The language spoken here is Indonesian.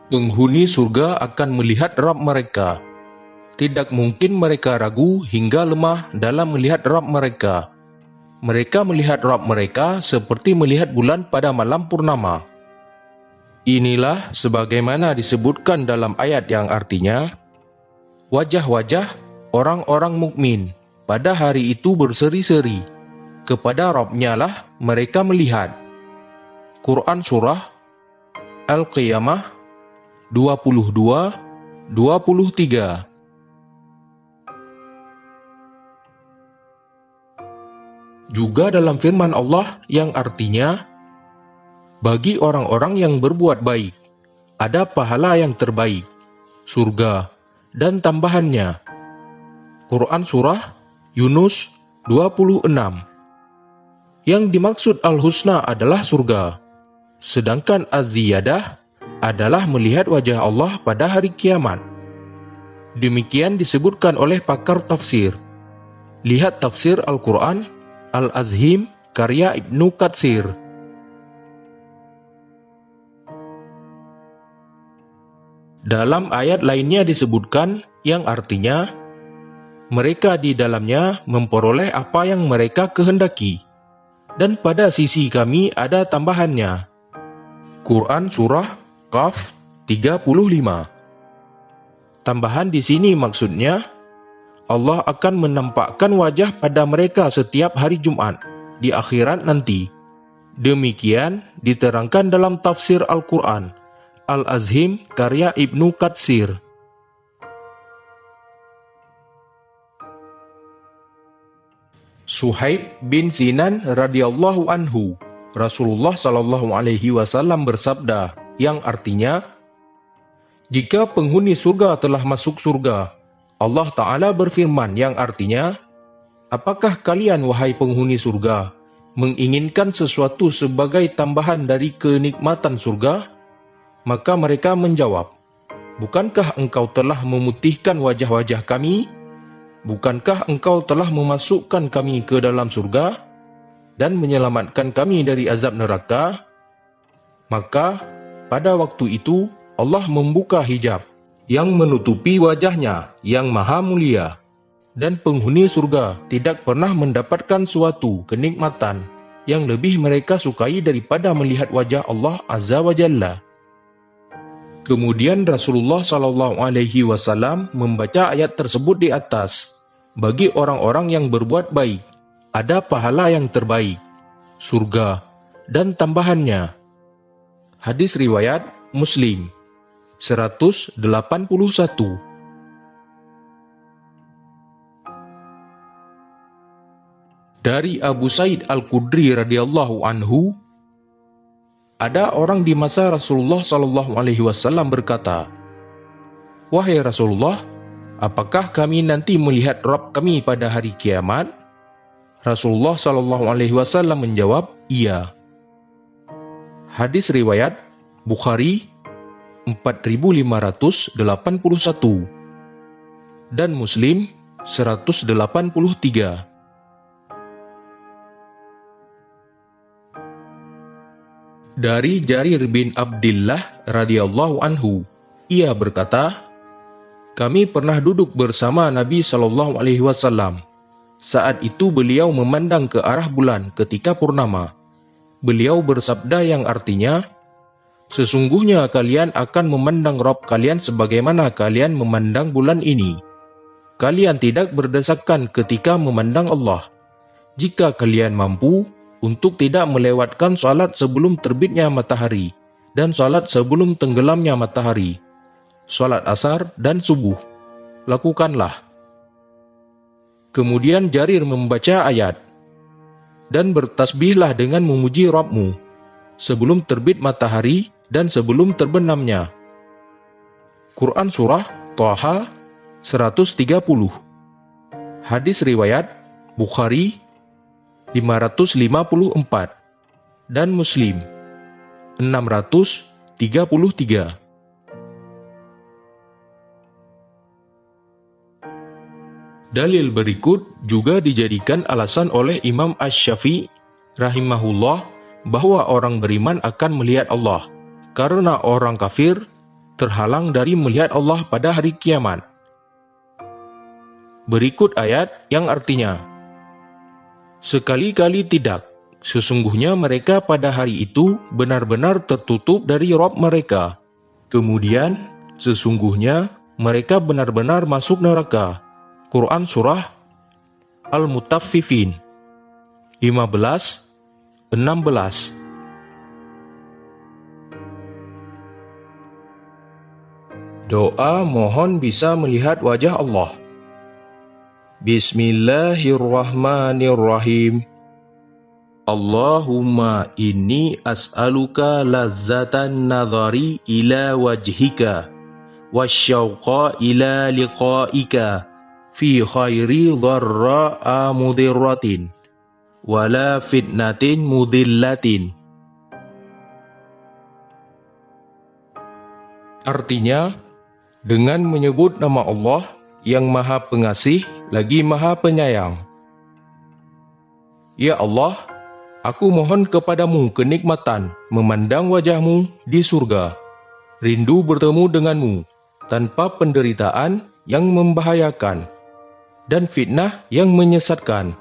Penghuni surga akan melihat Rabb mereka. Tidak mungkin mereka ragu hingga lemah dalam melihat Rabb mereka. Mereka melihat Rabb mereka seperti melihat bulan pada malam purnama. Inilah sebagaimana disebutkan dalam ayat yang artinya, wajah-wajah orang-orang mukmin pada hari itu berseri-seri. Kepada Rabb-Nya lah mereka melihat. Quran Surah Al-Qiyamah 22-23. Juga dalam firman Allah yang artinya, bagi orang-orang yang berbuat baik, ada pahala yang terbaik, surga, dan tambahannya. Quran Surah Yunus 26. Yang dimaksud Al-Husna adalah surga, sedangkan Az-Ziyadah adalah melihat wajah Allah pada hari kiamat. Demikian disebutkan oleh pakar tafsir. Lihat tafsir Al-Quran Al-Azhim karya Ibnu Katsir. Dalam ayat lainnya disebutkan yang artinya, mereka di dalamnya memperoleh apa yang mereka kehendaki, dan pada sisi kami ada tambahannya. Quran Surah Qaf 35. Tambahan di sini maksudnya, Allah akan menampakkan wajah pada mereka setiap hari Jumat di akhirat nanti. Demikian diterangkan dalam tafsir Al-Quran Al-Azhim karya Ibnu Katsir. Suhaib bin Sinan radhiyallahu anhu, Rasulullah sallallahu alaihi wasallam bersabda yang artinya, jika penghuni surga telah masuk surga, Allah Ta'ala berfirman yang artinya, apakah kalian wahai penghuni surga menginginkan sesuatu sebagai tambahan dari kenikmatan surga? Maka mereka menjawab, bukankah engkau telah memutihkan wajah-wajah kami? Bukankah engkau telah memasukkan kami ke dalam surga dan menyelamatkan kami dari azab neraka? Maka pada waktu itu Allah membuka hijab yang menutupi wajahnya yang maha mulia, dan penghuni surga tidak pernah mendapatkan suatu kenikmatan yang lebih mereka sukai daripada melihat wajah Allah Azza wa Jalla. Kemudian Rasulullah SAW membaca ayat tersebut di atas. Bagi orang-orang yang berbuat baik, ada pahala yang terbaik, surga, dan tambahannya. Hadis riwayat Muslim 181. Dari Abu Sa'id Al-Khudri radhiyallahu anhu, ada orang di masa Rasulullah SAW berkata, wahai Rasulullah, apakah kami nanti melihat Rabb kami pada hari kiamat? Rasulullah SAW menjawab, iya. Hadis riwayat Bukhari 4581 dan Muslim 183. Dari Jarir bin Abdillah radhiyallahu anhu, ia berkata, kami pernah duduk bersama Nabi SAW. Saat itu beliau memandang ke arah bulan ketika purnama. Beliau bersabda yang artinya, sesungguhnya kalian akan memandang Rabb kalian sebagaimana kalian memandang bulan ini. Kalian tidak berdesakan ketika memandang Allah. Jika kalian mampu untuk tidak melewatkan salat sebelum terbitnya matahari dan salat sebelum tenggelamnya matahari, salat asar dan subuh, lakukanlah. Kemudian Jarir membaca ayat, dan bertasbihlah dengan memuji Rabbmu sebelum terbit matahari dan sebelum terbenamnya. Quran Surah Thaha 130. Hadis riwayat Bukhari 554 dan Muslim 633. Dalil berikut juga dijadikan alasan oleh Imam Asy-Syafi'i rahimahullah bahwa orang beriman akan melihat Allah, karena orang kafir terhalang dari melihat Allah pada hari kiamat. Berikut ayat yang artinya, sekali-kali tidak, sesungguhnya mereka pada hari itu benar-benar tertutup dari Rabb mereka. Kemudian, sesungguhnya mereka benar-benar masuk neraka. Quran Surah Al-Mutaffifin 15-16. Doa mohon bisa melihat wajah Allah. Bismillahirrahmanirrahim. Allahumma inni as'aluka lazzatan nadhari ila wajhika wasyauqa ila liqa'ika fi khairi dharra'a mudhirratin wala fitnatin mudhillatin. Artinya, dengan menyebut nama Allah yang Maha Pengasih lagi Maha Penyayang. Ya Allah, aku mohon kepadamu kenikmatan memandang wajahmu di surga, rindu bertemu denganmu tanpa penderitaan yang membahayakan dan fitnah yang menyesatkan.